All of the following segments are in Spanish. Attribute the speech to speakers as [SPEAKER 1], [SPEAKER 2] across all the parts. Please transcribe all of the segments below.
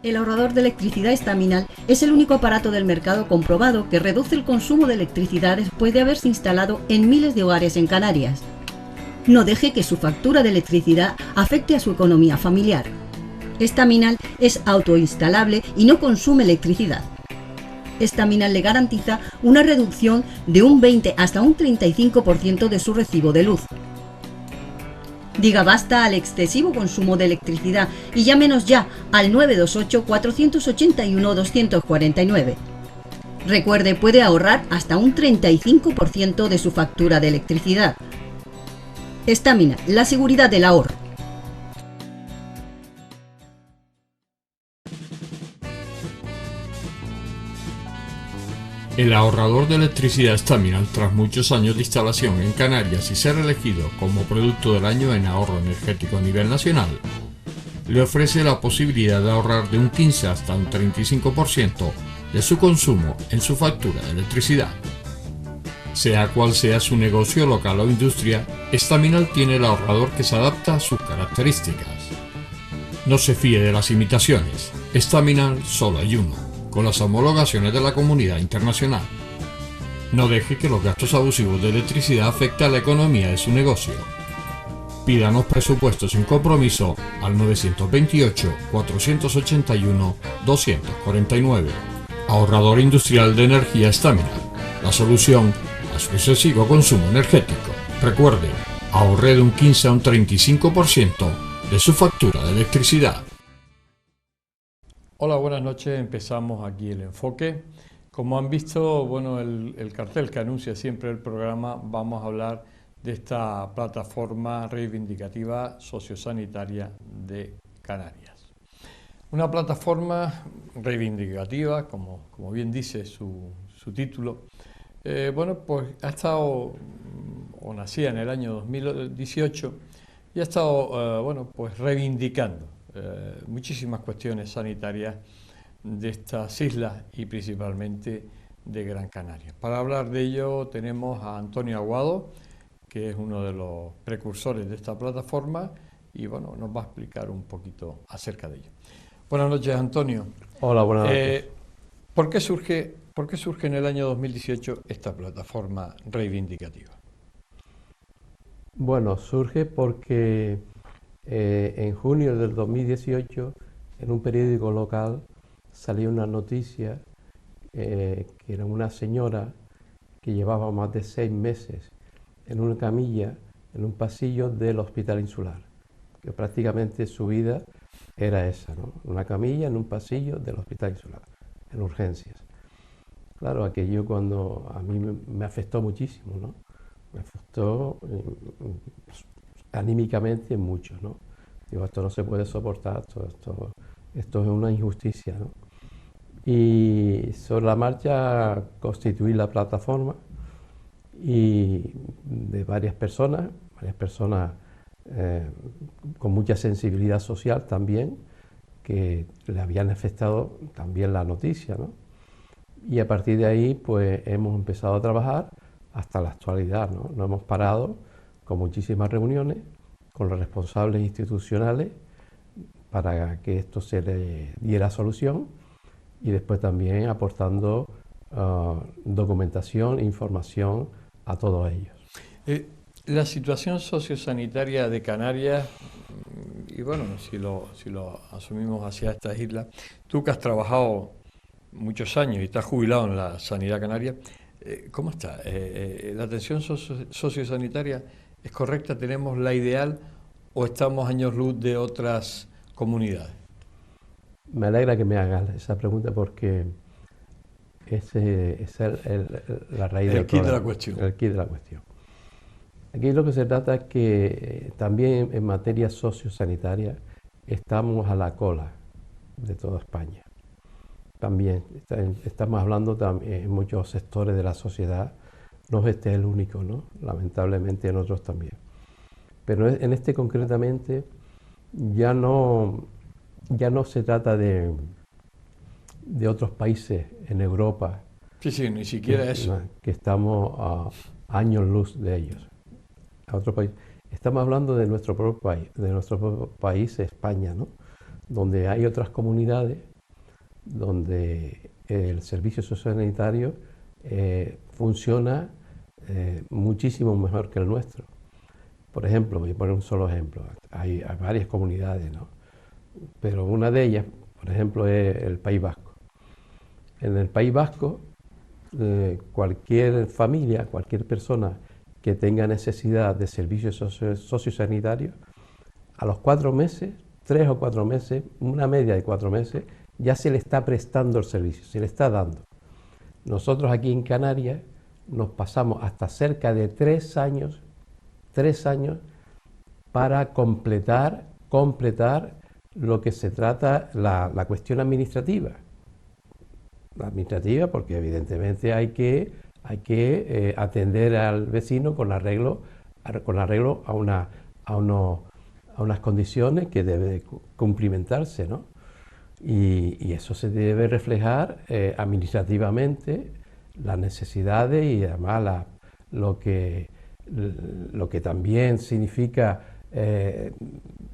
[SPEAKER 1] El ahorrador de electricidad estaminal es el único aparato del mercado comprobado que reduce el consumo de electricidad después de haberse instalado en miles de hogares en Canarias. No deje que su factura de electricidad afecte a su economía familiar. Estaminal es autoinstalable y no consume electricidad. Estaminal le garantiza una reducción de un 20 hasta un 35% de su recibo de luz. Diga basta al excesivo consumo de electricidad y llámenos ya al 928-481-249. Recuerde, puede ahorrar hasta un 35% de su factura de electricidad. Estaminal, la seguridad del ahorro.
[SPEAKER 2] El ahorrador de electricidad Estaminal, tras muchos años de instalación en Canarias y ser elegido como producto del año en ahorro energético a nivel nacional, le ofrece la posibilidad de ahorrar de un 15 hasta un 35% de su consumo en su factura de electricidad. Sea cual sea su negocio local o industria, Estaminal tiene el ahorrador que se adapta a sus características. No se fíe de las imitaciones, Estaminal solo hay uno, con las homologaciones de la comunidad internacional. No deje que los gastos abusivos de electricidad afecten a la economía de su negocio. Pídanos presupuestos sin compromiso al 928-481-249. Ahorrador industrial de energía Estaminal, la solución a su excesivo consumo energético. Recuerde, ahorre de un 15 a un 35% de su factura de electricidad. Hola, buenas noches. Empezamos aquí el enfoque. Como han visto, bueno, el cartel que anuncia siempre el programa, vamos a hablar de esta plataforma reivindicativa sociosanitaria de Canarias. Una plataforma reivindicativa, como bien dice su título, bueno, pues ha estado, o nacía en el año 2018, y ha estado, bueno, pues reivindicando muchísimas cuestiones sanitarias de estas islas y principalmente de Gran Canaria. Para hablar de ello tenemos a Antonio Aguado, que es uno de los precursores de esta plataforma y bueno, nos va a explicar un poquito acerca de ello. Buenas noches, Antonio.
[SPEAKER 3] Hola, buenas noches.
[SPEAKER 2] ¿Por qué surge en el año 2018 esta plataforma reivindicativa?
[SPEAKER 3] Bueno, surge porque en junio del 2018, en un periódico local, salió una noticia que era una señora que llevaba más de 6 meses en una camilla, en un pasillo del Hospital Insular, que prácticamente su vida era esa, ¿no? Una camilla en un pasillo del Hospital Insular, en urgencias. Claro, aquello cuando a mí me afectó muchísimo, ¿no? Me afectó anímicamente mucho, ¿no? Digo, esto no se puede soportar, esto es una injusticia, ¿no? Y sobre la marcha constituí la plataforma y de varias personas con mucha sensibilidad social también, que le habían afectado también la noticia, ¿no? Y a partir de ahí, pues hemos empezado a trabajar hasta la actualidad, ¿no? No hemos parado con muchísimas reuniones con los responsables institucionales para que esto se le diera solución y después también aportando documentación, información a todos ellos.
[SPEAKER 2] La situación sociosanitaria de Canarias, y bueno, si lo asumimos hacia estas islas, tú que has trabajado muchos años y estás jubilado en la sanidad canaria, ¿cómo está? ¿La atención sociosanitaria es correcta? ¿Tenemos la ideal o estamos años luz de otras comunidades?
[SPEAKER 3] Me alegra que me hagas esa pregunta porque ese es la raíz del problema.
[SPEAKER 2] De la cuestión.
[SPEAKER 3] El quid de la cuestión. Aquí lo que se trata es que también en materia sociosanitaria estamos a la cola de toda España. También estamos hablando en muchos sectores de la sociedad, no es el único, ¿no? Lamentablemente en otros también. Pero en este concretamente ya no se trata de otros países en Europa.
[SPEAKER 2] Sí, ni siquiera eso.
[SPEAKER 3] Que estamos a años luz de ellos. A otro país. Estamos hablando de nuestro propio país, España, ¿no? Donde hay otras comunidades donde el servicio sociosanitario funciona muchísimo mejor que el nuestro. Por ejemplo, voy a poner un solo ejemplo. Hay varias comunidades, ¿no? Pero una de ellas, por ejemplo, es el País Vasco. En el País Vasco, cualquier familia, cualquier persona que tenga necesidad de servicios sociosanitarios, a los 4 meses, 3 o 4 meses, una media de 4 meses, ya se le está prestando el servicio, se le está dando. Nosotros aquí en Canarias nos pasamos hasta cerca de 3 años para completar lo que se trata la cuestión administrativa. La administrativa, porque evidentemente hay que atender al vecino con arreglo a unas condiciones que debe cumplimentarse, ¿no? Y eso se debe reflejar administrativamente, las necesidades y además lo que también significa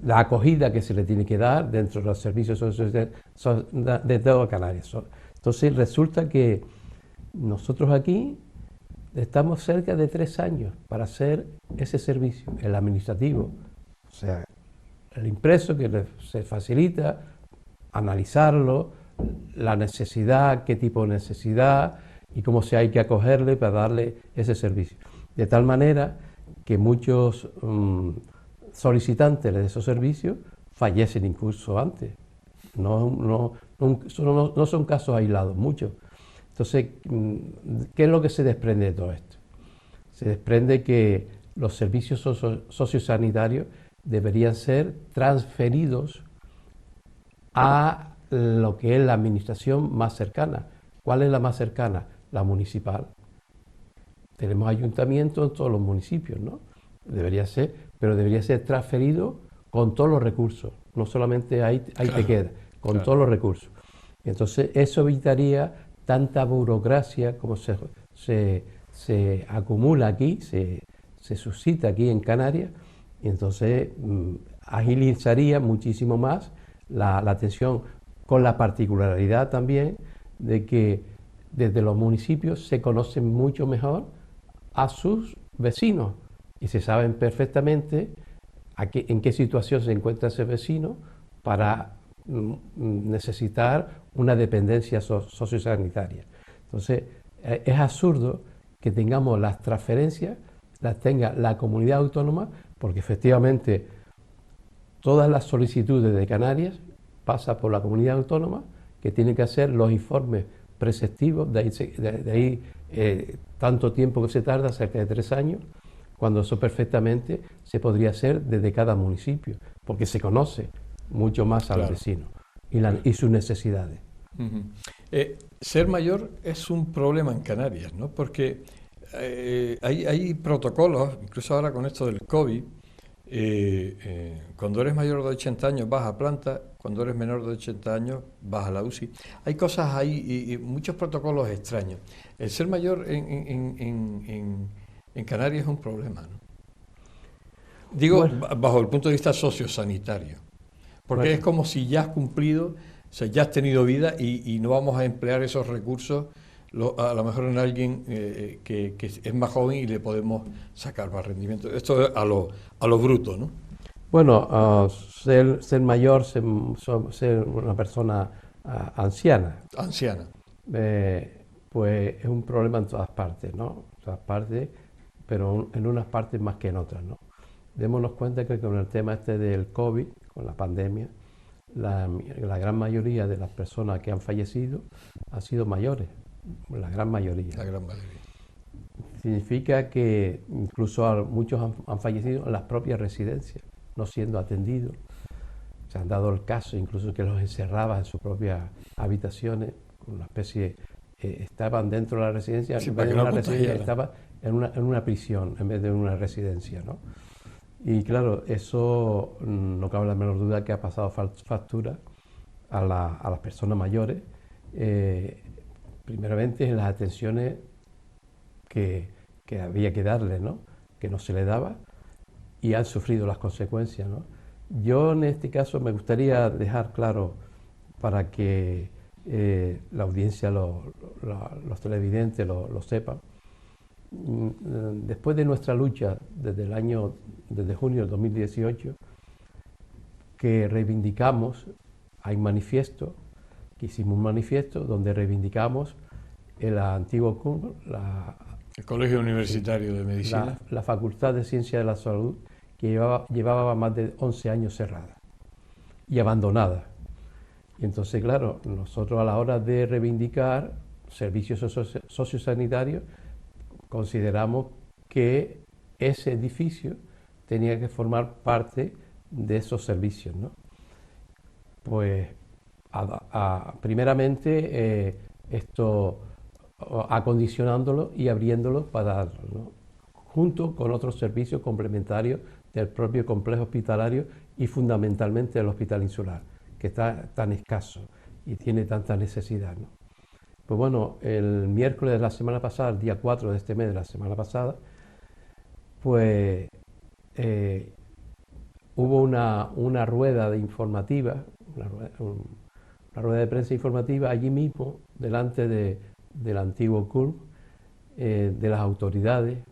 [SPEAKER 3] la acogida que se le tiene que dar dentro de los servicios de todo Canarias. Entonces resulta que nosotros aquí estamos cerca de 3 años para hacer ese servicio, el administrativo, o sea, el impreso que se facilita, analizarlo, la necesidad, qué tipo de necesidad y cómo se hay que acogerle para darle ese servicio. De tal manera que muchos solicitantes de esos servicios fallecen incluso antes. No son casos aislados, muchos. Entonces, ¿qué es lo que se desprende de todo esto? Se desprende que los servicios sociosanitarios deberían ser transferidos a lo que es la administración más cercana. ¿Cuál es la más cercana? La municipal. Tenemos ayuntamientos en todos los municipios, ¿no? Pero debería ser transferido con todos los recursos. No solamente ahí te queda, con todos los recursos. Entonces, eso evitaría tanta burocracia como se acumula aquí, se suscita aquí en Canarias, y entonces agilizaría muchísimo más la atención, con la particularidad también de que desde los municipios se conocen mucho mejor a sus vecinos y se saben perfectamente en qué situación se encuentra ese vecino para necesitar una dependencia sociosanitaria. Entonces, es absurdo que tengamos las transferencias, las tenga la comunidad autónoma, porque efectivamente todas las solicitudes de Canarias pasan por la comunidad autónoma, que tiene que hacer los informes preceptivos, de ahí tanto tiempo que se tarda, cerca de 3 años, cuando eso perfectamente se podría hacer desde cada municipio, porque se conoce mucho más al vecino y sus necesidades.
[SPEAKER 2] Uh-huh. Ser mayor es un problema en Canarias, ¿no? Porque hay protocolos, incluso ahora con esto del COVID, cuando eres mayor de 80 años vas a planta, cuando eres menor de 80 años vas a la UCI. Hay cosas ahí y muchos protocolos extraños. El ser mayor en Canarias es un problema, ¿no? Digo, bajo el punto de vista sociosanitario. Porque es como si ya has cumplido, o sea, ya has tenido vida y no vamos a emplear esos recursos a lo mejor en alguien que es más joven y le podemos sacar más rendimiento. Esto es a lo bruto, ¿no?
[SPEAKER 3] Bueno, ser mayor, ser una persona anciana,
[SPEAKER 2] Anciana.
[SPEAKER 3] pues es un problema en todas partes, ¿no? En todas partes, pero en unas partes más que en otras, ¿no? Démonos cuenta que con el tema este del COVID, con la pandemia, la gran mayoría de las personas que han fallecido han sido mayores, la gran mayoría.
[SPEAKER 2] La gran mayoría.
[SPEAKER 3] Significa que incluso muchos han fallecido en las propias residencias, no siendo atendidos. Se han dado el caso incluso que los encerraban en sus propias habitaciones, una especie, estaban dentro de la residencia,
[SPEAKER 2] sí,
[SPEAKER 3] en vez de una residencia,
[SPEAKER 2] estaban
[SPEAKER 3] en una prisión en vez de una residencia, ¿no? Y claro, eso no cabe la menor duda que ha pasado factura a las personas mayores, primeramente en las atenciones que había que darle, ¿no? Que no se le daba, y han sufrido las consecuencias, ¿no? Yo en este caso me gustaría dejar claro para que la audiencia, los televidentes lo sepan. Después de nuestra lucha desde junio del 2018, que reivindicamos, hay un manifiesto, que hicimos un manifiesto donde reivindicamos el antiguo CUM,
[SPEAKER 2] el Colegio Universitario de Medicina,
[SPEAKER 3] la Facultad de Ciencias de la Salud, que llevaba más de 11 años cerrada y abandonada. Y entonces, claro, nosotros a la hora de reivindicar servicios sociosanitarios, consideramos que ese edificio tenía que formar parte de esos servicios, ¿no? Pues, primeramente, esto acondicionándolo y abriéndolo para darlo, ¿no? Junto con otros servicios complementarios del propio complejo hospitalario y fundamentalmente el Hospital Insular, que está tan escaso y tiene tanta necesidad, ¿no? Pues bueno, el miércoles de la semana pasada, el día 4 de este mes de la semana pasada, pues hubo una rueda de informativa, una rueda de prensa informativa allí mismo, delante del antiguo CULM, de las autoridades,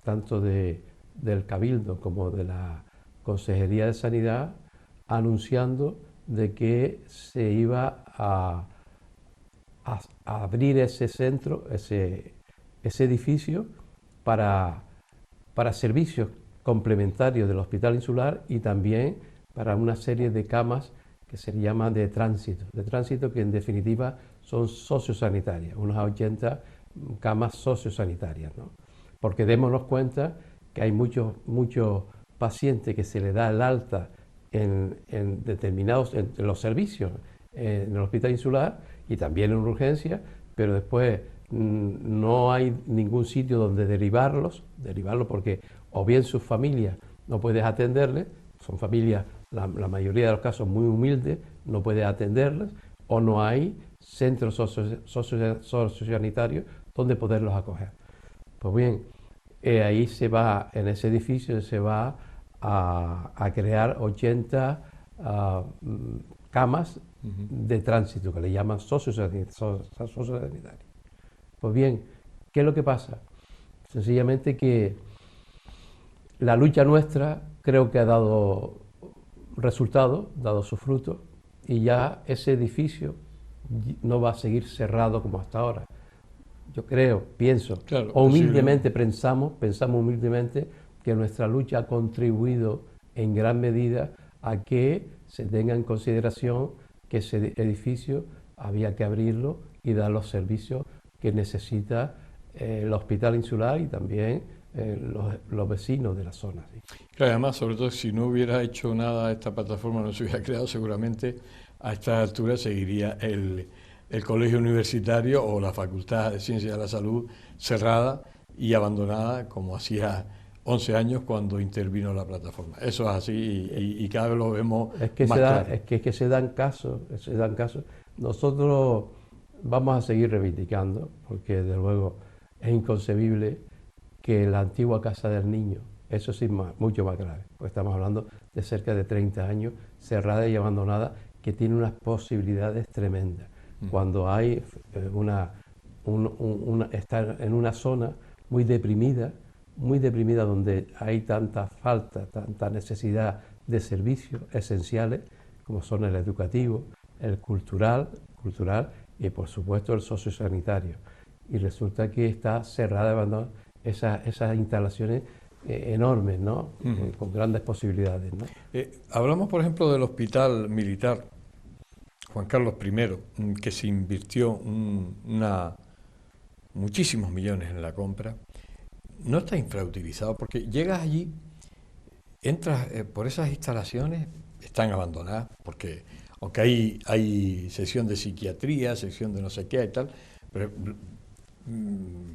[SPEAKER 3] tanto del Cabildo como de la Consejería de Sanidad, anunciando de que se iba a abrir ese centro, ese edificio para servicios complementarios del Hospital Insular y también para una serie de camas que se llaman de tránsito que en definitiva son sociosanitarias, unas 80 camas sociosanitarias, ¿no? Porque démonos cuenta que hay muchos pacientes que se le da el alta en determinados en los servicios en el Hospital Insular y también en urgencia, pero después no hay ningún sitio donde derivarlos porque o bien sus familias no puedes atenderles, son familias, la mayoría de los casos muy humildes, no puedes atenderles, o no hay centros sociosanitarios donde poderlos acoger. Pues bien, ahí en ese edificio se va a crear 80 camas de tránsito, que le llaman sociosanitarias. Pues bien, ¿qué es lo que pasa? Sencillamente que la lucha nuestra creo que ha dado resultados, dado sus frutos, y ya ese edificio no va a seguir cerrado como hasta ahora. Yo pienso,
[SPEAKER 2] claro,
[SPEAKER 3] humildemente pensamos humildemente que nuestra lucha ha contribuido en gran medida a que se tenga en consideración que ese edificio había que abrirlo y dar los servicios que necesita el Hospital Insular y también los vecinos de la zona. ¿Sí?
[SPEAKER 2] Claro, además, sobre todo, si no hubiera hecho nada, esta plataforma no se hubiera creado, seguramente a estas alturas seguiría el colegio universitario o la Facultad de Ciencias de la Salud cerrada y abandonada como hacía 11 años cuando intervino la plataforma. Eso es así y cada vez lo vemos más claro.
[SPEAKER 3] Es que se dan casos. Nosotros vamos a seguir reivindicando, porque desde luego es inconcebible que la antigua Casa del Niño, eso sí mucho más grave, porque estamos hablando de cerca de 30 años, cerrada y abandonada, que tiene unas posibilidades tremendas. Cuando hay estar en una zona muy deprimida, donde hay tanta falta, tanta necesidad de servicios esenciales como son el educativo, el cultural y por supuesto el sociosanitario. Y resulta que está cerrada, abandonada esas instalaciones enormes, ¿no? Con grandes posibilidades, ¿no?
[SPEAKER 2] Hablamos, por ejemplo, del hospital militar Juan Carlos I, que se invirtió muchísimos millones en la compra. No está infrautilizado, porque llegas allí, entras por esas instalaciones, están abandonadas, porque aunque hay sección de psiquiatría, sección de no sé qué y tal, pero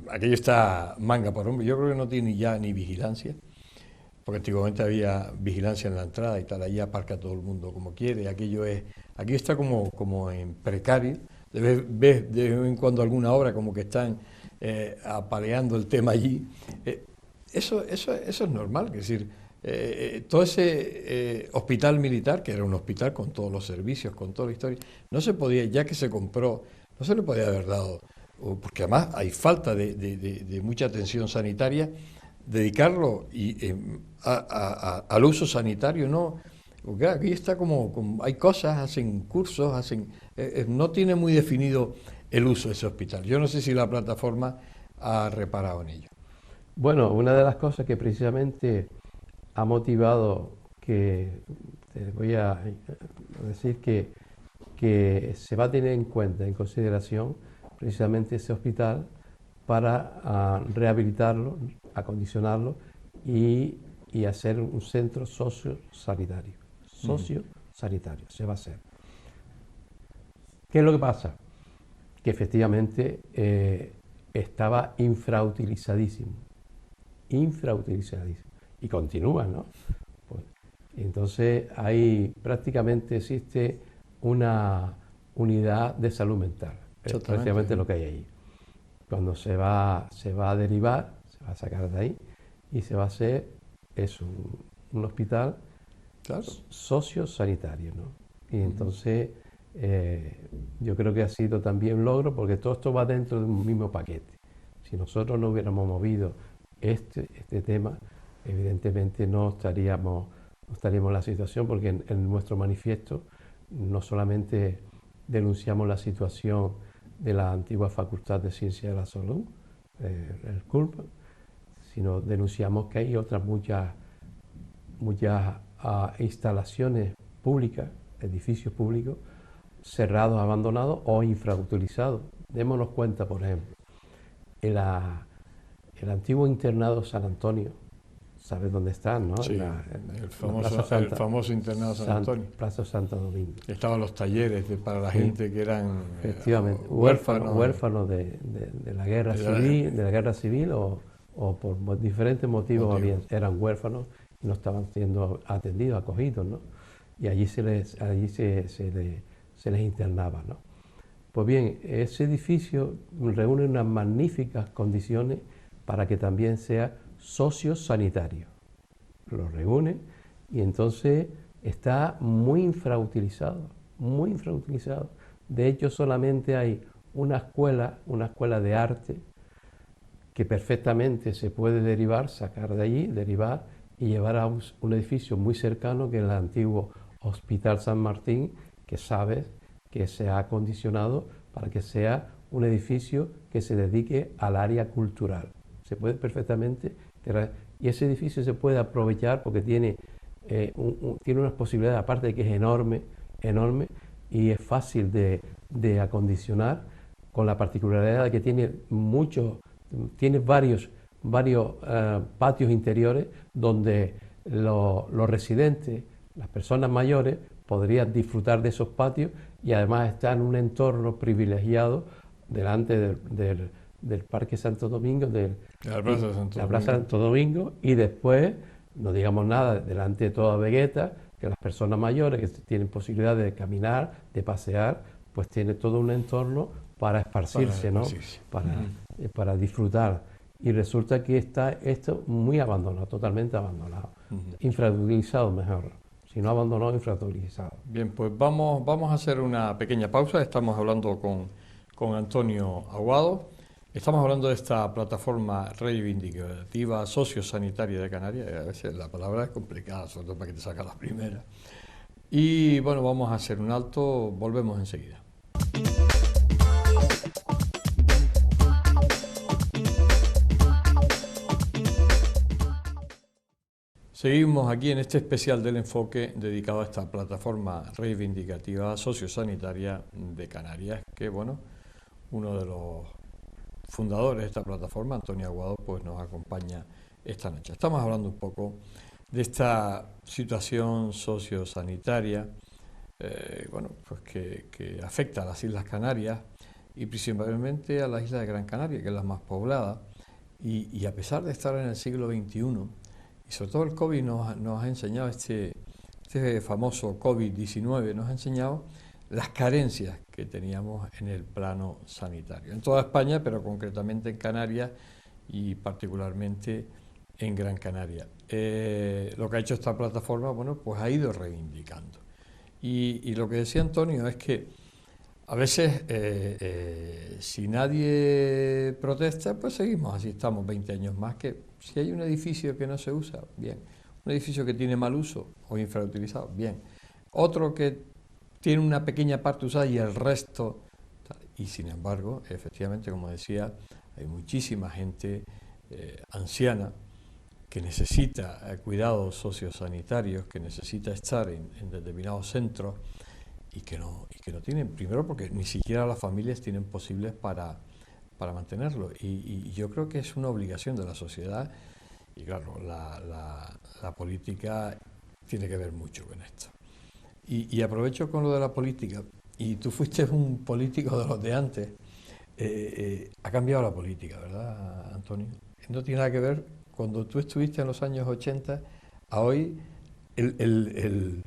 [SPEAKER 2] aquello está manga por hombro. Yo creo que no tiene ya ni vigilancia, porque antiguamente había vigilancia en la entrada y tal, allí aparca todo el mundo como quiere, aquí está como en precario. Ves de vez en cuando alguna obra como que están apaleando el tema allí. Eso es normal, es decir, todo ese hospital militar, que era un hospital con todos los servicios, con toda la historia, no se podía, ya que se compró, no se le podía haber dado, porque además hay falta de mucha atención sanitaria, dedicarlo al uso sanitario, ¿no? Porque aquí está como hay cosas, hacen cursos, no tiene muy definido el uso de ese hospital. Yo no sé si la plataforma ha reparado en ello.
[SPEAKER 3] Bueno, una de las cosas que precisamente ha motivado te voy a decir que se va a tener en cuenta, en consideración, precisamente ese hospital para rehabilitarlo, acondicionarlo y hacer un centro sociosanitario. Se va a hacer. ¿Qué es lo que pasa? Que efectivamente estaba infrautilizadísimo. Y continúa, ¿no? Pues, entonces prácticamente existe una unidad de salud mental. Es prácticamente lo que hay ahí. Cuando se va a derivar, se va a sacar de ahí y se va a hacer un hospital sociosanitario, ¿no? Y entonces yo creo que ha sido también un logro, porque todo esto va dentro de un mismo paquete. Si nosotros no hubiéramos movido este tema, evidentemente no estaríamos en la situación, porque en nuestro manifiesto no solamente denunciamos la situación de la antigua Facultad de Ciencias de la Salud, el CULP, sino denunciamos que hay otras muchas instalaciones públicas, edificios públicos, cerrados, abandonados o infrautilizados. Démonos cuenta, por ejemplo, el antiguo internado San Antonio, ¿sabes dónde está, no?
[SPEAKER 2] Sí, el famoso internado San Antonio.
[SPEAKER 3] Plaza Santo Domingo.
[SPEAKER 2] Estaban los talleres para la gente que eran
[SPEAKER 3] efectivamente huérfanos de la guerra civil, o por diferentes motivos eran huérfanos y no estaban siendo atendidos, acogidos, ¿no? Y allí se les internaba, ¿no? Pues bien, ese edificio reúne unas magníficas condiciones para que también sea sociosanitario. Lo reúne y entonces está muy infrautilizado. De hecho, solamente hay una escuela de arte que perfectamente se puede sacar de allí, derivar y llevar a un edificio muy cercano, que es el antiguo Hospital San Martín, que sabes que se ha acondicionado para que sea un edificio que se dedique al área cultural. Se puede perfectamente, y ese edificio se puede aprovechar porque tiene unas posibilidades, aparte de que es enorme, y es fácil de acondicionar, con la particularidad de que tiene varios patios interiores donde los residentes, las personas mayores, podrían disfrutar de esos patios y además estar en un entorno privilegiado delante del Parque Santo Domingo, de la Plaza Santo Domingo, y después, no digamos nada, delante de toda Vegueta, que las personas mayores que tienen posibilidad de caminar, de pasear, pues tiene todo un entorno para esparcirse, ¿no? Para disfrutar. Y resulta que está esto muy abandonado, totalmente abandonado, infrautilizado mejor. Si no abandonado, infrautilizado.
[SPEAKER 2] Bien, pues vamos a hacer una pequeña pausa. Estamos hablando con Antonio Aguado, Estamos hablando de esta plataforma reivindicativa sociosanitaria de Canarias. A veces la palabra es complicada, sobre todo para que te sacas las primeras. Y bueno, vamos a hacer un alto, volvemos enseguida. Seguimos aquí en este especial del enfoque dedicado a esta plataforma reivindicativa sociosanitaria de Canarias, que bueno, uno de los fundadores de esta plataforma, Antonio Aguado, pues nos acompaña esta noche. Estamos hablando un poco de esta situación sociosanitaria, bueno, pues que afecta a las Islas Canarias y principalmente a la isla de Gran Canaria, que es la más poblada, y a pesar de estar en el siglo XXI, y sobre todo el COVID nos ha enseñado, este famoso COVID-19 nos ha enseñado las carencias que teníamos en el plano sanitario. En toda España, pero concretamente en Canarias y particularmente en Gran Canaria. Lo que ha hecho esta plataforma, bueno, pues ha ido reivindicando. Y lo que decía Antonio es que a veces, si nadie protesta, pues seguimos así, estamos 20 años más, que si hay un edificio que no se usa, bien. Un edificio que tiene mal uso o infrautilizado, bien. Otro que tiene una pequeña parte usada y el resto... Y sin embargo, efectivamente, como decía, hay muchísima gente anciana que necesita cuidados sociosanitarios, que necesita estar en determinados centros y que no tienen, primero porque ni siquiera las familias tienen posibles para mantenerlo. Y yo creo que es una obligación de la sociedad y claro, la política tiene que ver mucho con esto. Y aprovecho con lo de la política, y tú fuiste un político de los de antes, ha cambiado la política, ¿verdad, Antonio? No tiene nada que ver, cuando tú estuviste en los años 80, a hoy el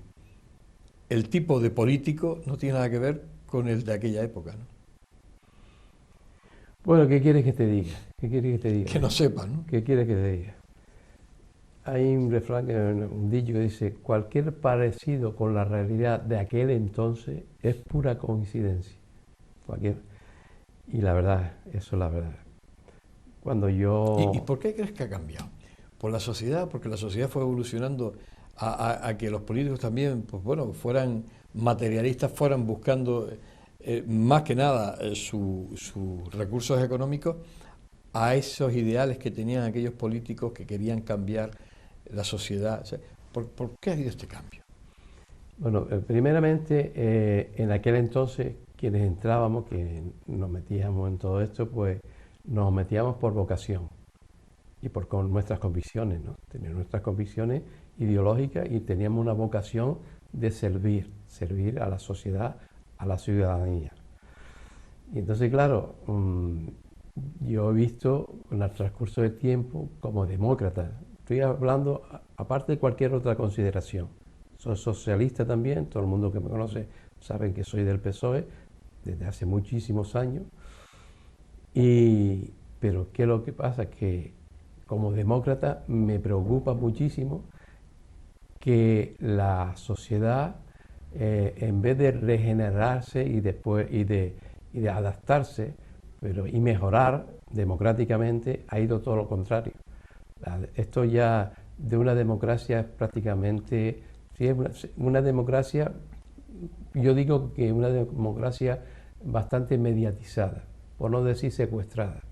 [SPEAKER 2] tipo de político no tiene nada que ver con el de aquella época, ¿no?
[SPEAKER 3] Bueno, ¿qué quieres que te diga? ¿Qué quieres que te diga?
[SPEAKER 2] Que no sepan, ¿no?
[SPEAKER 3] ¿Qué quieres que te diga? Hay un refrán, un dicho que dice, cualquier parecido con la realidad de aquel entonces es pura coincidencia. Y la verdad, eso es la verdad. Cuando yo...
[SPEAKER 2] ¿Y por qué crees que ha cambiado? ¿Por la sociedad? Porque la sociedad fue evolucionando a que los políticos también, pues bueno, fueran materialistas, fueran buscando más que nada sus recursos económicos a esos ideales que tenían aquellos políticos que querían cambiar la sociedad. O sea, ¿por qué ha habido este cambio?
[SPEAKER 3] Bueno, primeramente, en aquel entonces, quienes entrábamos, que nos metíamos en todo esto, pues nos metíamos por vocación y con nuestras convicciones, ¿no? Teníamos nuestras convicciones ideológicas y teníamos una vocación de servir a la sociedad, a la ciudadanía. Y entonces, claro, yo he visto en el transcurso del tiempo como demócrata, estoy hablando aparte de cualquier otra consideración, soy socialista también, todo el mundo que me conoce sabe que soy del PSOE desde hace muchísimos años, pero ¿qué es lo que pasa? Que como demócrata me preocupa muchísimo que la sociedad, en vez de regenerarse y de adaptarse y mejorar democráticamente, ha ido todo lo contrario. Esto ya de una democracia es prácticamente, si es una democracia, yo digo que una democracia bastante mediatizada, por no decir secuestrada.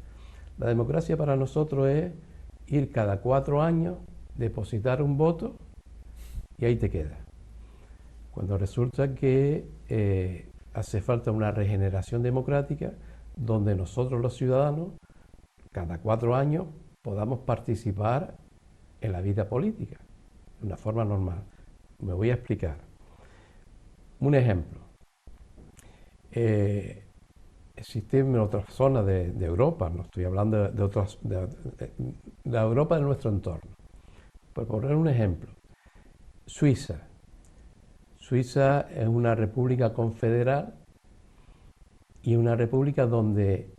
[SPEAKER 3] La democracia para nosotros es ir cada 4 años, depositar un voto y ahí te queda. Cuando resulta que hace falta una regeneración democrática donde nosotros los ciudadanos, cada 4 años, podamos participar en la vida política de una forma normal. Me voy a explicar. Un ejemplo. Existe en otras zonas de Europa, no estoy hablando de la Europa de nuestro entorno. Por poner un ejemplo, Suiza. Suiza es una república confederal y una república donde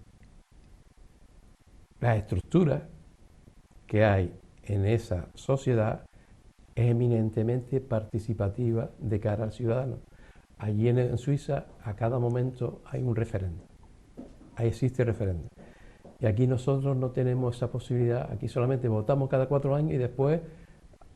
[SPEAKER 3] las estructuras que hay en esa sociedad es eminentemente participativa de cara al ciudadano. Allí en Suiza a cada momento hay un referéndum. Ahí existe referéndum. Y aquí nosotros no tenemos esa posibilidad, aquí solamente votamos cada 4 años y después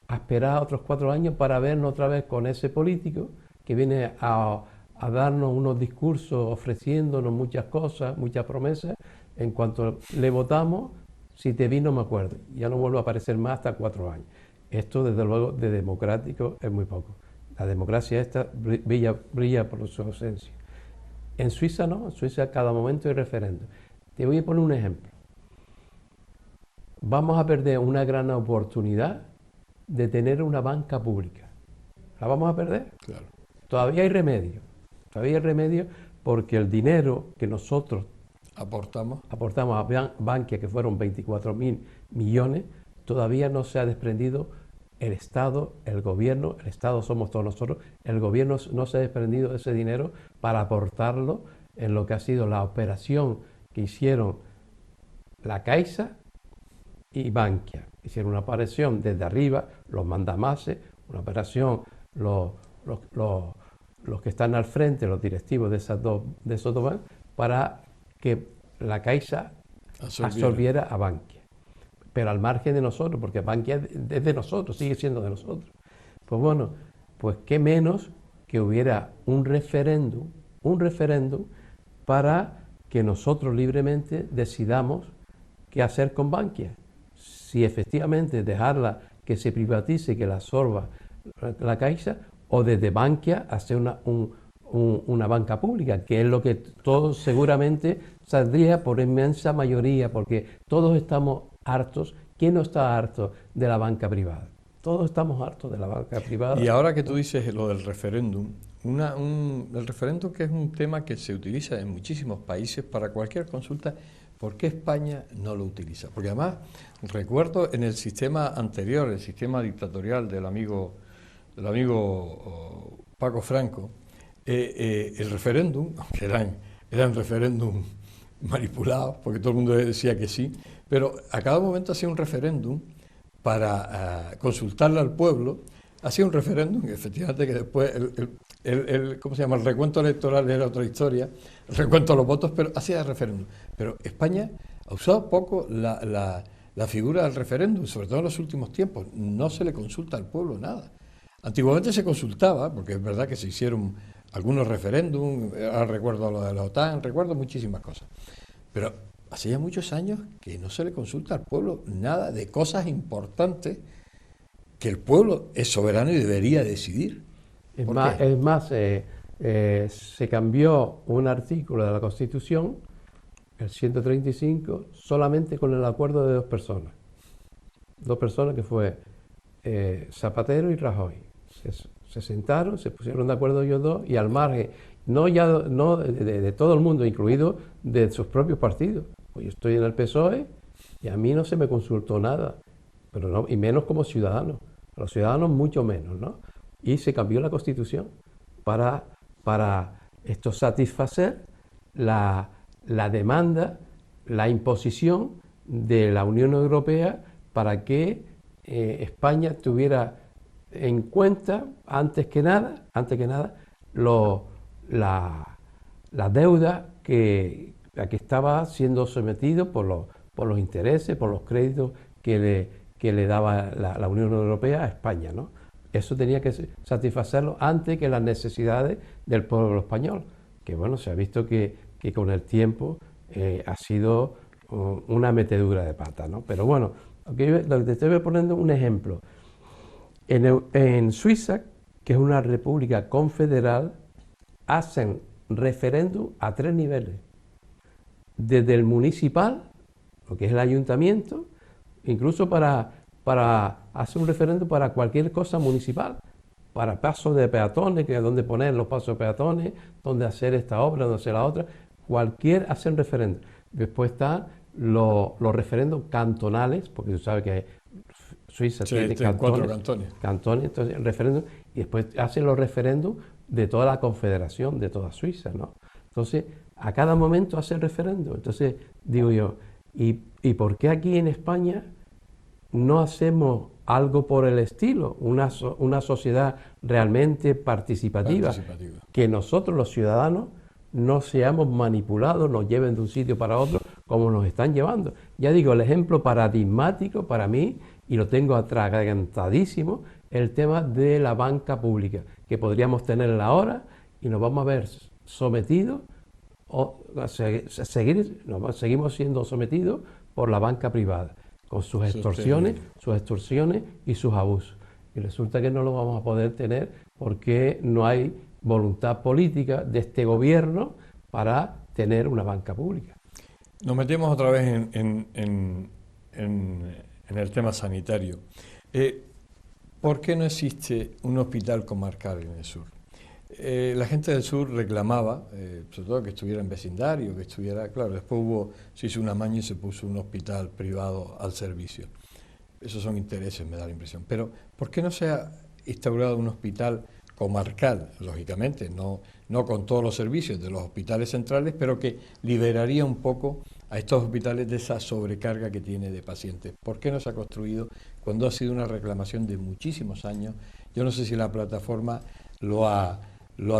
[SPEAKER 3] a esperar otros 4 años para vernos otra vez con ese político que viene a darnos unos discursos ofreciéndonos muchas cosas, muchas promesas. En cuanto le votamos, si te vi no me acuerdo, ya no vuelvo a aparecer más hasta 4 años. Esto desde luego de democrático es muy poco. La democracia esta brilla por su ausencia. En Suiza no, en Suiza cada momento hay referéndum. Te voy a poner un ejemplo. Vamos a perder una gran oportunidad de tener una banca pública. ¿La vamos a perder?
[SPEAKER 2] Claro.
[SPEAKER 3] Todavía hay remedio porque el dinero que nosotros
[SPEAKER 2] Aportamos
[SPEAKER 3] a Bankia, que fueron 24.000 millones, todavía no se ha desprendido el Estado, el gobierno, el Estado somos todos nosotros, el gobierno no se ha desprendido de ese dinero para aportarlo en lo que ha sido la operación que hicieron la Caixa y Bankia. Hicieron una operación desde arriba, los mandamases, una operación, los que están al frente, los directivos de esos dos bancos, para que la Caixa absorbiera a Bankia. Pero al margen de nosotros, porque Bankia es de nosotros, sigue siendo de nosotros. Pues bueno, pues qué menos que hubiera un referéndum para que nosotros libremente decidamos qué hacer con Bankia. Si efectivamente dejarla que se privatice, que la absorba la Caixa, o desde Bankia hacer una banca pública, que es lo que todos seguramente saldría por inmensa mayoría, porque todos estamos hartos. ¿Quién no está harto de la banca privada? Todos estamos hartos de la banca privada.
[SPEAKER 2] Y ahora que tú dices lo del referéndum, el referéndum, que es un tema que se utiliza en muchísimos países para cualquier consulta, ¿por qué España no lo utiliza? Porque además, recuerdo en el sistema anterior, el sistema dictatorial del amigo Paco Franco, el referéndum, aunque eran referéndum manipulados, porque todo el mundo decía que sí, pero a cada momento hacía un referéndum para consultarle al pueblo, hacía un referéndum, y efectivamente que después ¿cómo se llama? El recuento electoral era otra historia, el recuento de los votos, pero hacía el referéndum. Pero España ha usado poco la figura del referéndum, sobre todo en los últimos tiempos. No se le consulta al pueblo nada. Antiguamente se consultaba, porque es verdad que se hicieron algunos referéndums, ahora recuerdo lo de la OTAN, recuerdo muchísimas cosas. Pero hace ya muchos años que no se le consulta al pueblo nada de cosas importantes que el pueblo es soberano y debería decidir.
[SPEAKER 3] Es más, se cambió un artículo de la Constitución, el 135, solamente con el acuerdo de 2 personas. 2 personas que fue Zapatero y Rajoy. Se sentaron, se pusieron de acuerdo ellos dos y al margen, no de todo el mundo, incluido de sus propios partidos. Pues yo estoy en el PSOE y a mí no se me consultó nada, pero no, y menos como ciudadano. A los ciudadanos mucho menos, ¿no? Y se cambió la Constitución para esto satisfacer la demanda, la imposición de la Unión Europea para que España tuviera en cuenta, antes que nada, la deuda a que estaba siendo sometido por los intereses, por los créditos que le daba la Unión Europea a España, ¿no? Eso tenía que satisfacerlo antes que las necesidades del pueblo español, que bueno, se ha visto que con el tiempo ha sido una metedura de pata, ¿no? Pero bueno, te estoy poniendo un ejemplo. En Suiza, que es una república confederal, hacen referéndum a 3 niveles. Desde el municipal, lo que es el ayuntamiento, incluso para hacer un referéndum para cualquier cosa municipal, para pasos de peatones, que es donde poner los pasos de peatones, donde hacer esta obra, donde hacer la otra, hacen referéndum. Después están los referéndums cantonales, porque tú sabes que Suiza tiene
[SPEAKER 2] 4
[SPEAKER 3] cantones, entonces el referéndum, y después hacen los referéndums de toda la confederación, de toda Suiza, ¿no? Entonces, a cada momento hacen referéndum. Entonces, digo yo, ¿y por qué aquí en España no hacemos algo por el estilo? Una sociedad realmente participativa, que nosotros los ciudadanos no seamos manipulados, nos lleven de un sitio para otro, como nos están llevando. Ya digo, el ejemplo paradigmático para mí, y lo tengo atragantadísimo, el tema de la banca pública, que podríamos tenerla ahora y nos vamos a ver sometidos, seguimos siendo sometidos por la banca privada, con sus extorsiones y sus abusos. Y resulta que no lo vamos a poder tener porque no hay voluntad política de este gobierno para tener una banca pública.
[SPEAKER 2] Nos metemos otra vez en el tema sanitario. ¿Por qué no existe un hospital comarcal en el sur? La gente del sur reclamaba, sobre todo que estuviera en vecindario, que estuviera, claro, después se hizo un amaño y se puso un hospital privado al servicio. Esos son intereses, me da la impresión. Pero, ¿por qué no se ha instaurado un hospital comarcal, lógicamente, no con todos los servicios de los hospitales centrales, pero que liberaría un poco a estos hospitales de esa sobrecarga que tiene de pacientes? ¿Por qué no se ha construido cuando ha sido una reclamación de muchísimos años? Yo no sé si la plataforma lo ha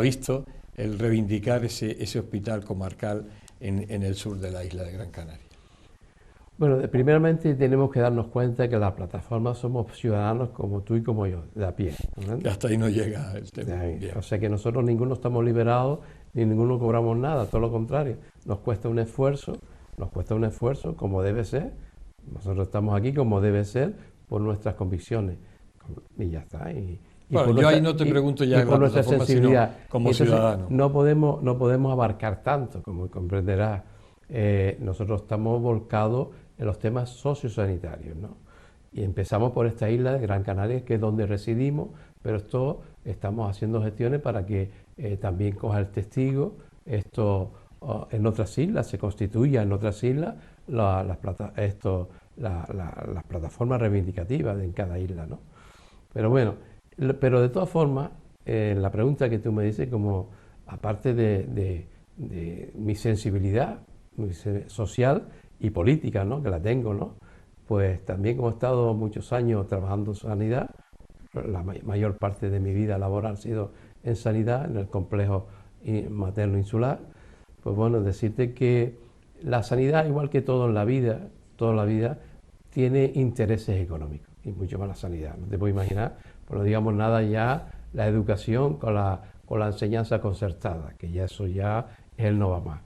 [SPEAKER 2] visto, el reivindicar ese hospital comarcal en el sur de la isla de Gran Canaria.
[SPEAKER 3] Bueno, primeramente tenemos que darnos cuenta que la plataforma somos ciudadanos como tú y como yo, de a pie.
[SPEAKER 2] ¿No? Hasta ahí no llega el tema.
[SPEAKER 3] O sea que nosotros ninguno estamos liberados ni ninguno cobramos nada, todo lo contrario. Nos cuesta un esfuerzo como debe ser. Nosotros estamos aquí como debe ser por nuestras convicciones. Y ya está.
[SPEAKER 2] Bueno, yo ahí no te pregunto ya en la plataforma, sino como ciudadano.
[SPEAKER 3] No podemos abarcar tanto, como comprenderás. Nosotros estamos volcados en los temas sociosanitarios, ¿no? Y empezamos por esta isla de Gran Canaria, que es donde residimos, pero estamos haciendo gestiones para que también coja el testigo, en otras islas, se constituya en otras islas las plataformas reivindicativas en cada isla, ¿no? Pero bueno, de todas formas, la pregunta que tú me dices, como aparte de mi sensibilidad social y política, ¿no?, que la tengo, ¿no?, pues también como he estado muchos años trabajando en sanidad, la mayor parte de mi vida laboral ha sido en sanidad, en el complejo materno insular, pues bueno, decirte que la sanidad, igual que todo en la vida, toda la vida, tiene intereses económicos, y mucho más la sanidad. No te puedo imaginar, pues no digamos nada ya, la educación con la enseñanza concertada, que ya eso ya es el no va más.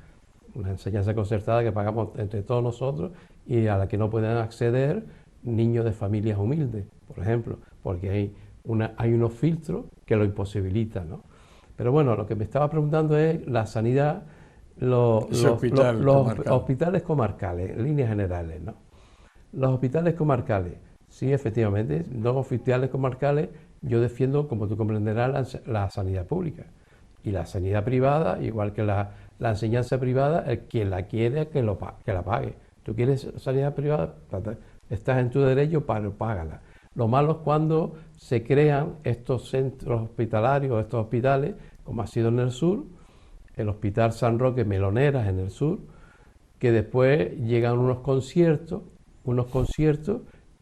[SPEAKER 3] Una enseñanza concertada que pagamos entre todos nosotros y a la que no pueden acceder niños de familias humildes, por ejemplo, porque hay unos filtros que lo imposibilitan, ¿no? Pero bueno, lo que me estaba preguntando es la sanidad, los hospitales comarcales, en líneas generales, ¿no? Los hospitales comarcales, sí, efectivamente, los hospitales comarcales, yo defiendo, como tú comprenderás, la sanidad pública. Y la sanidad privada, igual que la enseñanza privada, el quien la quiere que la pague. Tú quieres sanidad privada, estás en tu derecho, págala. Lo malo es cuando se crean estos centros hospitalarios, estos hospitales, como ha sido en el sur, el Hospital San Roque Meloneras en el sur, que después llegan unos conciertos,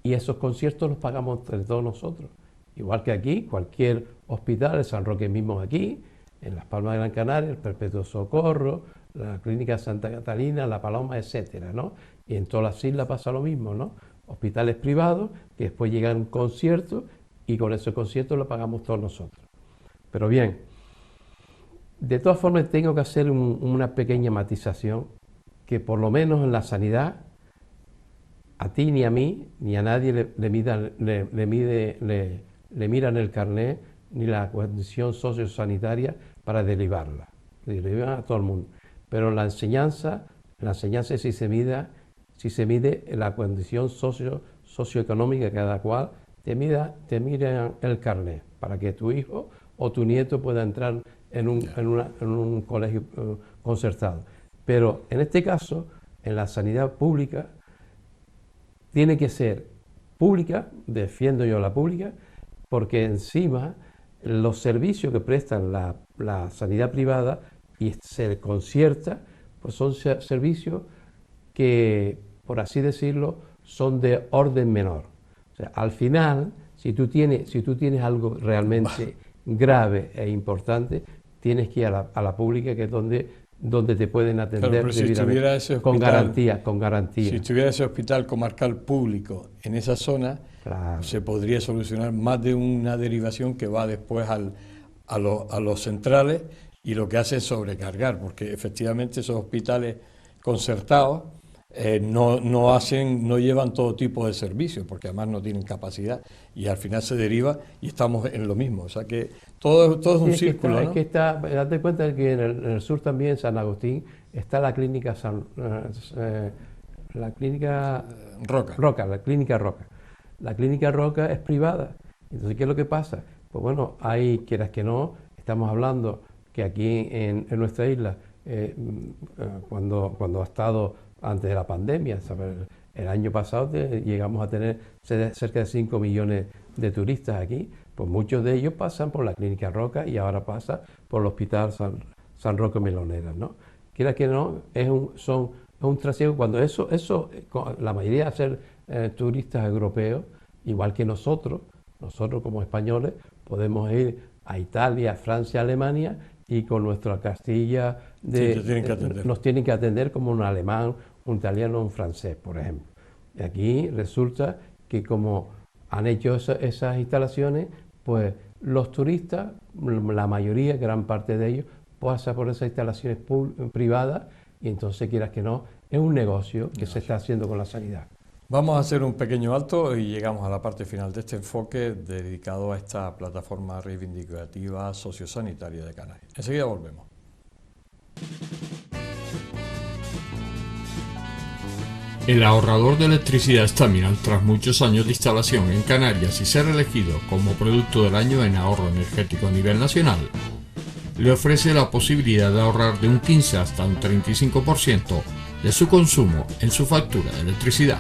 [SPEAKER 3] y esos conciertos los pagamos entre todos nosotros. Igual que aquí, cualquier hospital, el San Roque mismo aquí, en Las Palmas de Gran Canaria, el Perpetuo Socorro, la Clínica Santa Catalina, La Paloma, etcétera, ¿no? Y en todas las islas pasa lo mismo, ¿no? Hospitales privados que después llegan conciertos y con esos conciertos lo pagamos todos nosotros. Pero bien, de todas formas tengo que hacer una pequeña matización, que por lo menos en la sanidad, a ti ni a mí, ni a nadie le miran el carnet ni la condición sociosanitaria para derivarla. Derivan a todo el mundo. Pero la enseñanza sí se mide la condición socioeconómica de cada cual, te miran el carnet para que tu hijo o tu nieto pueda entrar en un colegio concertado. Pero en este caso, en la sanidad pública, tiene que ser pública, defiendo yo la pública, porque encima los servicios que prestan la sanidad privada y se concierta, pues son servicios que, por así decirlo, son de orden menor. O sea, al final, si tú tienes algo realmente grave e importante, tienes que ir a la pública, que es donde donde te pueden atender
[SPEAKER 2] Claro, pero si estuviera ese
[SPEAKER 3] con
[SPEAKER 2] hospital,
[SPEAKER 3] con garantía.
[SPEAKER 2] si estuviera ese hospital comarcal público en esa zona,
[SPEAKER 3] Claro.
[SPEAKER 2] se podría solucionar más de una derivación que va después a los centrales, y lo que hace es sobrecargar, porque efectivamente esos hospitales concertados no llevan todo tipo de servicios, porque además no tienen capacidad, y al final se deriva y estamos en lo mismo. O sea que todo es un círculo, ¿no?
[SPEAKER 3] Es que está, date cuenta que en el sur también, en San Agustín, está la clínica la clínica
[SPEAKER 2] Roca.
[SPEAKER 3] La clínica Roca. La clínica Roca es privada. Entonces, ¿qué es lo que pasa? Pues bueno, hay, quieras que no, estamos hablando que aquí en nuestra isla, cuando ha estado antes de la pandemia, ¿sabes? El año pasado llegamos a tener cerca de 5 millones de turistas aquí, pues muchos de ellos pasan por la clínica Roca y ahora pasa por el hospital San Roque Meloneras, ¿no? Quiera que no, es un trasiego. Cuando la mayoría de ser turistas europeos, igual que nosotros como españoles, podemos ir a Italia, Francia, Alemania, y con nuestra Castilla nos tienen que atender como un alemán, un italiano, un francés, por ejemplo. Y aquí resulta que como han hecho esas instalaciones, pues los turistas, la mayoría, gran parte de ellos, pasa por esas instalaciones privadas, y entonces, quieras que no, es un negocio que se está haciendo con la sanidad.
[SPEAKER 2] Vamos a hacer un pequeño alto y llegamos a la parte final de este enfoque dedicado a esta plataforma reivindicativa sociosanitaria de Canarias. Enseguida volvemos.
[SPEAKER 4] El ahorrador de electricidad Staminal, tras muchos años de instalación en Canarias y ser elegido como producto del año en ahorro energético a nivel nacional, le ofrece la posibilidad de ahorrar de un 15 hasta un 35% de su consumo en su factura de electricidad.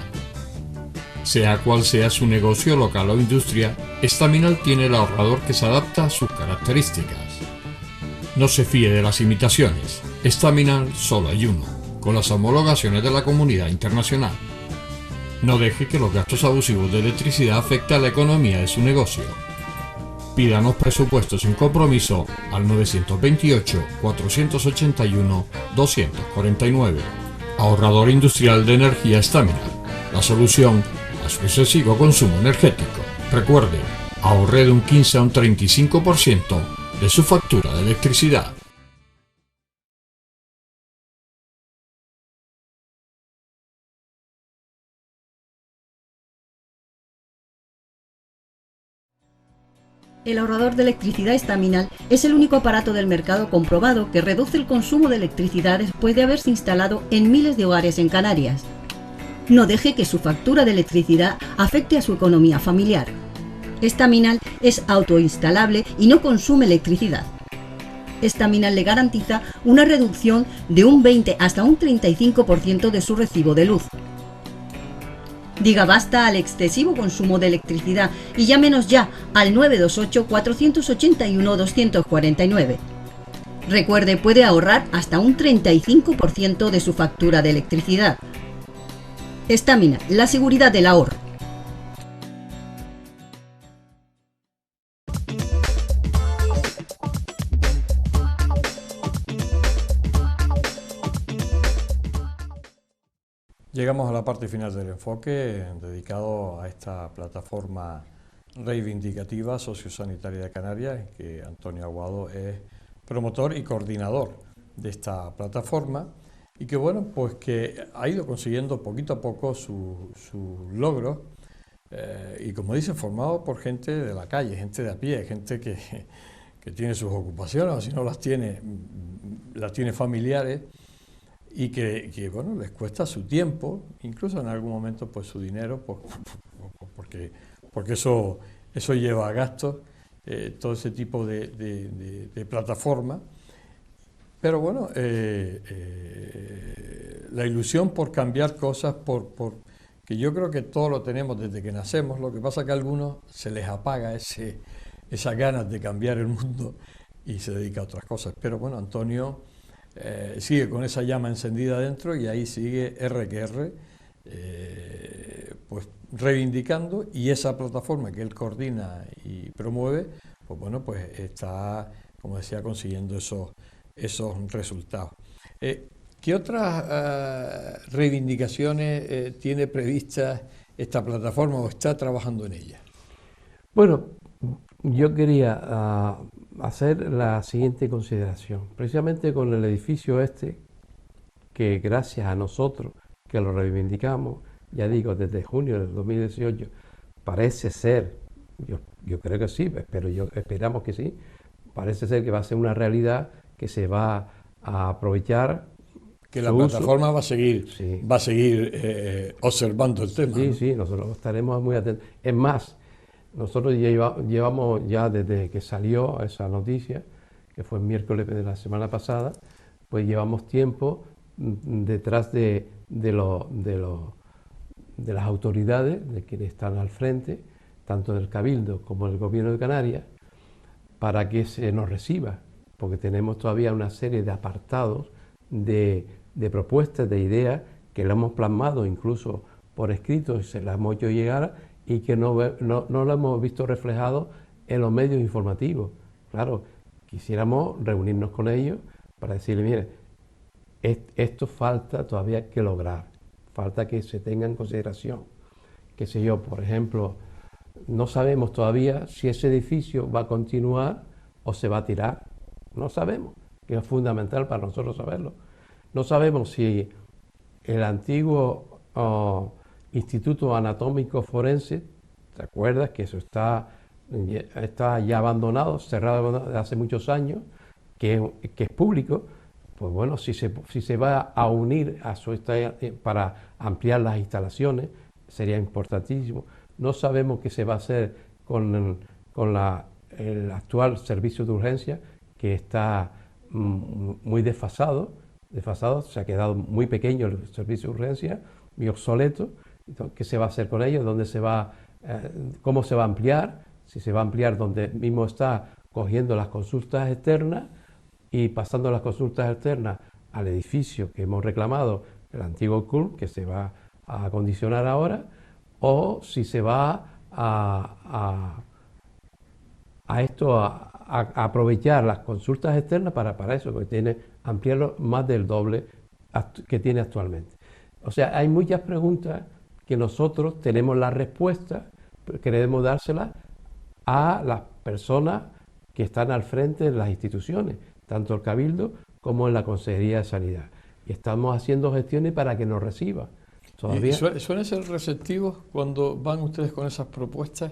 [SPEAKER 4] Sea cual sea su negocio local o industria, Staminal tiene el ahorrador que se adapta a sus características. No se fíe de las imitaciones, Staminal solo hay uno, con las homologaciones de la comunidad internacional. No deje que los gastos abusivos de electricidad afecten a la economía de su negocio. Pídanos presupuestos sin compromiso al 928-481-249. Ahorrador industrial de energía Staminal, la solución a su excesivo consumo energético. Recuerde, ahorre de un 15 a un 35% de su factura de electricidad.
[SPEAKER 1] El ahorrador de electricidad Staminal es el único aparato del mercado comprobado que reduce el consumo de electricidad después de haberse instalado en miles de hogares en Canarias. No deje que su factura de electricidad afecte a su economía familiar. Staminal es autoinstalable y no consume electricidad. Staminal le garantiza una reducción de un 20 hasta un 35% de su recibo de luz. Diga basta al excesivo consumo de electricidad y llámenos ya al 928-481-249. Recuerde, puede ahorrar hasta un 35% de su factura de electricidad. Staminal, la seguridad del ahorro.
[SPEAKER 2] Llegamos a la parte final del enfoque dedicado a esta plataforma reivindicativa sociosanitaria de Canarias, en que Antonio Aguado es promotor y coordinador de esta plataforma, y que bueno, pues que ha ido consiguiendo poquito a poco sus logros, y como dice, formado por gente de la calle, gente de a pie, gente que tiene sus ocupaciones, o si no las tiene familiares, y que bueno, les cuesta su tiempo, incluso en algún momento pues su dinero, porque eso lleva a gastos, todo ese tipo de plataformas. Pero bueno, la ilusión por cambiar cosas, que yo creo que todos lo tenemos desde que nacemos, lo que pasa es que a algunos se les apaga esas ganas de cambiar el mundo y se dedica a otras cosas. Pero bueno, Antonio sigue con esa llama encendida dentro, y ahí sigue R, pues reivindicando, y esa plataforma que él coordina y promueve, pues bueno, pues está, como decía, consiguiendo esos resultados. ¿Qué otras reivindicaciones tiene previstas esta plataforma o está trabajando en ella?
[SPEAKER 3] Bueno, yo quería hacer la siguiente consideración. Precisamente con el edificio este, que gracias a nosotros, que lo reivindicamos, ya digo, desde junio del 2018, parece ser, yo creo que sí, esperamos que sí, parece ser que va a ser una realidad que se va a aprovechar.
[SPEAKER 2] Que la plataforma va a seguir,
[SPEAKER 3] sí,
[SPEAKER 2] observando el tema.
[SPEAKER 3] Sí,
[SPEAKER 2] ¿no?
[SPEAKER 3] sí, nosotros estaremos muy atentos. Es más, nosotros llevamos ya desde que salió esa noticia, que fue el miércoles de la semana pasada, pues llevamos tiempo detrás de las autoridades, de quienes están al frente, tanto del Cabildo como del Gobierno de Canarias, para que se nos reciba, porque tenemos todavía una serie de apartados de propuestas, de ideas, que lo hemos plasmado incluso por escrito y se las hemos hecho llegar y que no lo hemos visto reflejado en los medios informativos. Claro, quisiéramos reunirnos con ellos para decirle, mire, esto falta todavía que lograr, falta que se tenga en consideración. Qué sé yo, por ejemplo, no sabemos todavía si ese edificio va a continuar o se va a tirar. No sabemos, que es fundamental para nosotros saberlo. No sabemos si el antiguo Instituto Anatómico Forense, ¿te acuerdas que eso está ya abandonado, cerrado desde hace muchos años, que es público? Pues bueno, si se va a unir a para ampliar las instalaciones, sería importantísimo. No sabemos qué se va a hacer con el actual servicio de urgencia, que está muy desfasado, se ha quedado muy pequeño el servicio de urgencia, muy obsoleto. Entonces, ¿qué se va a hacer con ello? ¿Cómo se va a ampliar? Si se va a ampliar donde mismo está cogiendo las consultas externas y pasando las consultas externas al edificio que hemos reclamado, el antiguo CULM, que se va a acondicionar ahora, o si se va a aprovechar las consultas externas para eso, que tiene ampliarlo más del doble que tiene actualmente. O sea, hay muchas preguntas que nosotros tenemos la respuesta, pero queremos dárselas a las personas que están al frente de las instituciones, tanto el Cabildo como en la Consejería de Sanidad. Y estamos haciendo gestiones para que nos reciba.
[SPEAKER 2] ¿Y suelen ser receptivos cuando van ustedes con esas propuestas?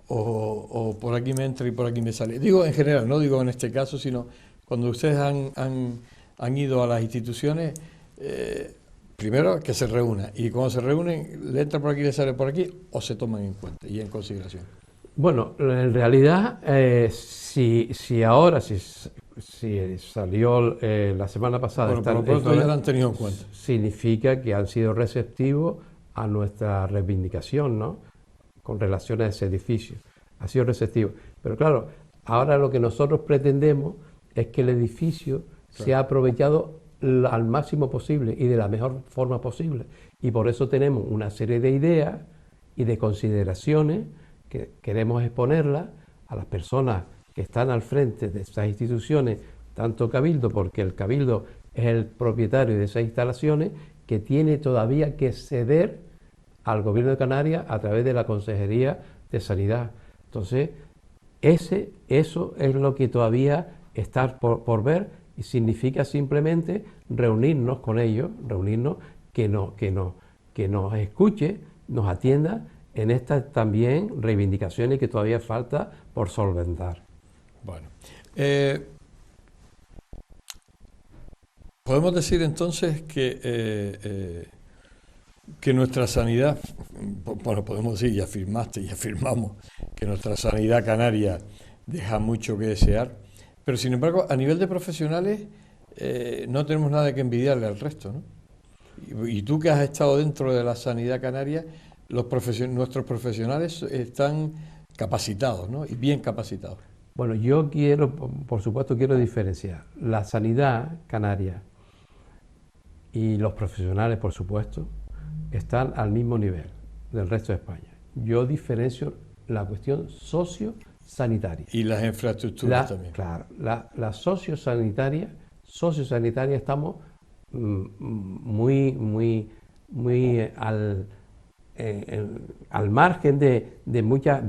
[SPEAKER 2] O por aquí me entra y por aquí me sale. Digo en general, no digo en este caso, sino cuando ustedes han ido a las instituciones, primero que se reúnan, y cuando se reúnen, le entra por aquí, le sale por aquí, o se toman en cuenta y en consideración.
[SPEAKER 3] Bueno, en realidad, si salió la semana pasada,
[SPEAKER 2] bueno, por lo pronto ya la han tenido en cuenta.
[SPEAKER 3] Significa que han sido receptivos a nuestra reivindicación, ¿no?, con relación a ese edificio. Ha sido receptivo. Pero claro, ahora lo que nosotros pretendemos es que el edificio sea aprovechado al máximo posible y de la mejor forma posible. Y por eso tenemos una serie de ideas y de consideraciones que queremos exponerlas a las personas que están al frente de estas instituciones, tanto Cabildo, porque el Cabildo es el propietario de esas instalaciones, que tiene todavía que ceder al Gobierno de Canarias a través de la Consejería de Sanidad. Entonces, eso es lo que todavía está por ver, y significa simplemente reunirnos con ellos, que nos escuche, nos atienda en estas también reivindicaciones que todavía falta por solventar.
[SPEAKER 2] Bueno, podemos decir entonces que nuestra sanidad, bueno, podemos decir, ya afirmamos que nuestra sanidad canaria deja mucho que desear, pero sin embargo, a nivel de profesionales, no tenemos nada que envidiarle al resto, ¿no? Y tú que has estado dentro de la sanidad canaria, nuestros profesionales están capacitados, ¿no?, y bien capacitados.
[SPEAKER 3] Bueno, yo por supuesto quiero diferenciar la sanidad canaria y los profesionales, por supuesto, están al mismo nivel del resto de España. Yo diferencio la cuestión sociosanitaria.
[SPEAKER 2] Y las infraestructuras también.
[SPEAKER 3] Claro, la sociosanitaria sociosanitaria estamos muy al margen de muchas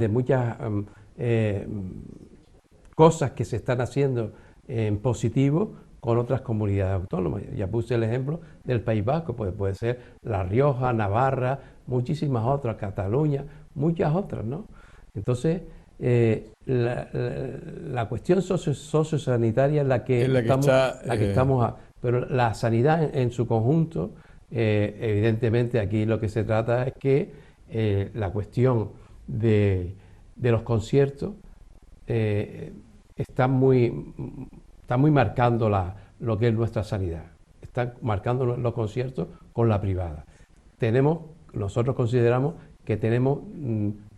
[SPEAKER 3] cosas que se están haciendo en positivo con otras comunidades autónomas. Ya puse el ejemplo del País Vasco, pues puede ser La Rioja, Navarra, muchísimas otras, Cataluña, muchas otras, ¿no? Entonces, la cuestión sociosanitaria es la que estamos, pero la sanidad en su conjunto, evidentemente aquí lo que se trata es que la cuestión de los conciertos está muy marcando lo que es nuestra sanidad. Está marcando los conciertos con la privada. Nosotros consideramos que tenemos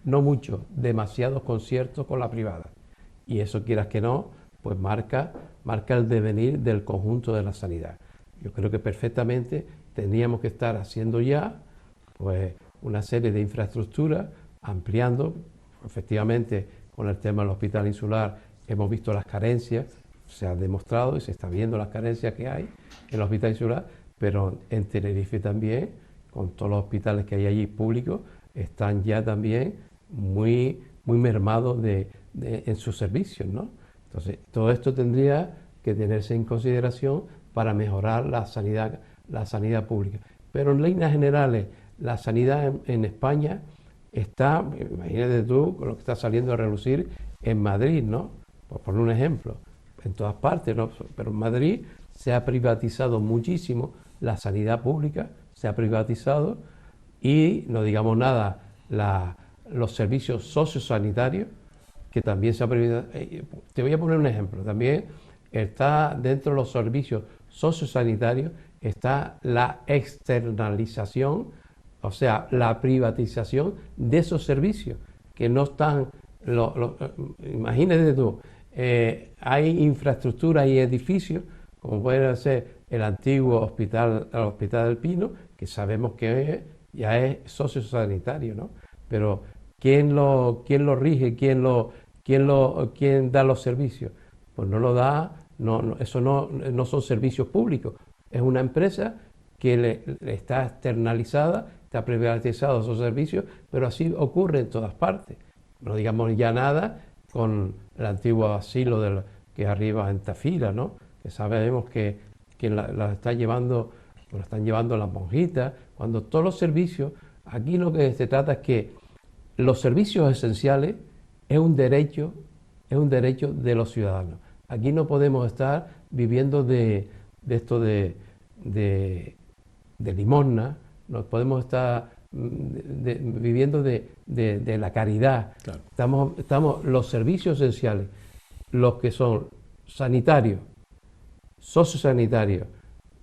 [SPEAKER 3] no muchos, demasiados conciertos con la privada. Y eso, quieras que no, pues marca el devenir del conjunto de la sanidad. Yo creo que perfectamente tendríamos que estar haciendo ya pues una serie de infraestructuras, ampliando. Efectivamente, con el tema del hospital insular hemos visto las carencias, se ha demostrado y se está viendo las carencias que hay en el hospital insular, pero en Tenerife también, con todos los hospitales que hay allí públicos, están ya también muy mermados en sus servicios, ¿no? Entonces, todo esto tendría que tenerse en consideración para mejorar la sanidad pública. Pero en líneas generales, la sanidad en España está, imagínate tú, con lo que está saliendo a relucir en Madrid, ¿no? Por poner un ejemplo, en todas partes, ¿no? Pero en Madrid se ha privatizado muchísimo la sanidad pública, se ha privatizado, y no digamos nada, los servicios sociosanitarios, que también se ha privatizado. Te voy a poner un ejemplo, también está dentro de los servicios sociosanitarios, está la externalización, o sea, la privatización de esos servicios, que no están, imagínate tú, hay infraestructuras y edificios, como puede ser el antiguo Hospital del Pino, que sabemos que ya es sociosanitario, ¿no? Pero ¿quién lo rige? ¿Quién da los servicios? Pues no lo da, eso no son servicios públicos, es una empresa que le está externalizada, está privatizado esos servicios, pero así ocurre en todas partes. No digamos ya nada con el antiguo asilo que es arriba en Tafira, ¿no? Que sabemos que la están llevando las monjitas, cuando todos los servicios, aquí lo que se trata es que los servicios esenciales es un derecho de los ciudadanos. Aquí no podemos estar viviendo de esto de limosna, no podemos estar viviendo de la caridad. Claro. Estamos los servicios esenciales, los que son sanitarios, sociosanitarios,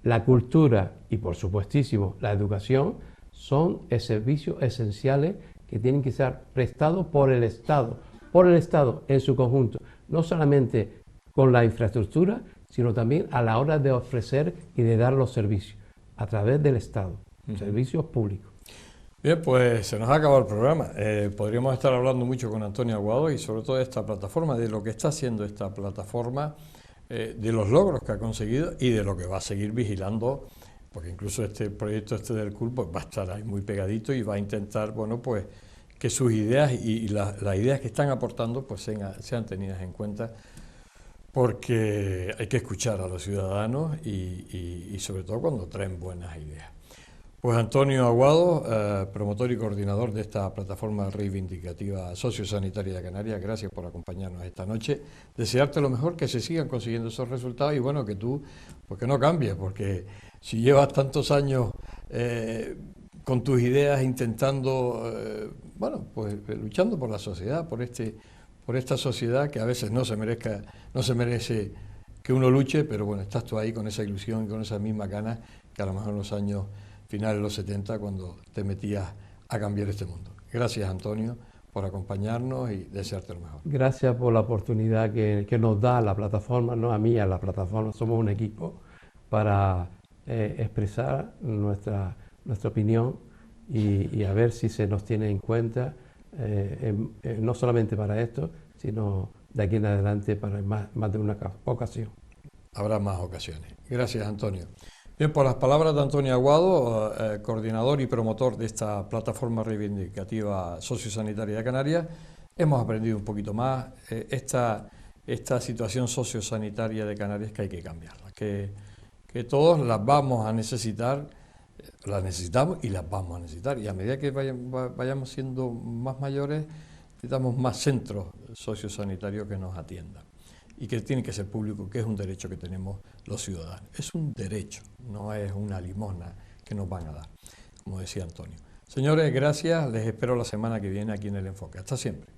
[SPEAKER 3] la cultura y, por supuestísimo, la educación, son servicios esenciales que tienen que ser prestados por el Estado en su conjunto, no solamente con la infraestructura, sino también a la hora de ofrecer y de dar los servicios a través del Estado, servicios públicos.
[SPEAKER 2] Bien, pues se nos ha acabado el programa. Podríamos estar hablando mucho con Antonio Aguado y sobre todo de esta plataforma, de lo que está haciendo esta plataforma, de los logros que ha conseguido y de lo que va a seguir vigilando, porque incluso este proyecto del CUL pues va a estar ahí muy pegadito y va a intentar, bueno, pues que sus ideas y las ideas que están aportando pues sean tenidas en cuenta, porque hay que escuchar a los ciudadanos y sobre todo cuando traen buenas ideas. Pues Antonio Aguado, promotor y coordinador de esta plataforma reivindicativa sociosanitaria de Canarias, gracias por acompañarnos esta noche. Desearte lo mejor, que se sigan consiguiendo esos resultados y bueno, que tú, pues que no cambies, porque si llevas tantos años con tus ideas intentando, pues luchando por la sociedad, por esta sociedad que a veces no se merece que uno luche, pero bueno, estás tú ahí con esa ilusión y con esa misma ganas que a lo mejor en los años finales de los 70, cuando te metías a cambiar este mundo. Gracias, Antonio, por acompañarnos y desearte lo mejor.
[SPEAKER 3] Gracias por la oportunidad que nos da la plataforma, no a mí, a la plataforma, somos un equipo para expresar nuestra opinión y a ver si se nos tiene en cuenta, no solamente para esto, sino de aquí en adelante para más de una ocasión.
[SPEAKER 2] habrá más ocasiones. Gracias, Antonio. Bien, por las palabras de Antonio Aguado, coordinador y promotor de esta plataforma reivindicativa sociosanitaria de Canarias, hemos aprendido un poquito más esta situación sociosanitaria de Canarias, que hay que cambiarla, que todos las vamos a necesitar, las necesitamos y las vamos a necesitar, y a medida que vayamos siendo más mayores necesitamos más centros sociosanitarios que nos atiendan y que tiene que ser público, que es un derecho que tenemos los ciudadanos. Es un derecho, no es una limosna que nos van a dar, como decía Antonio. Señores, gracias, les espero la semana que viene aquí en El Enfoque. Hasta siempre.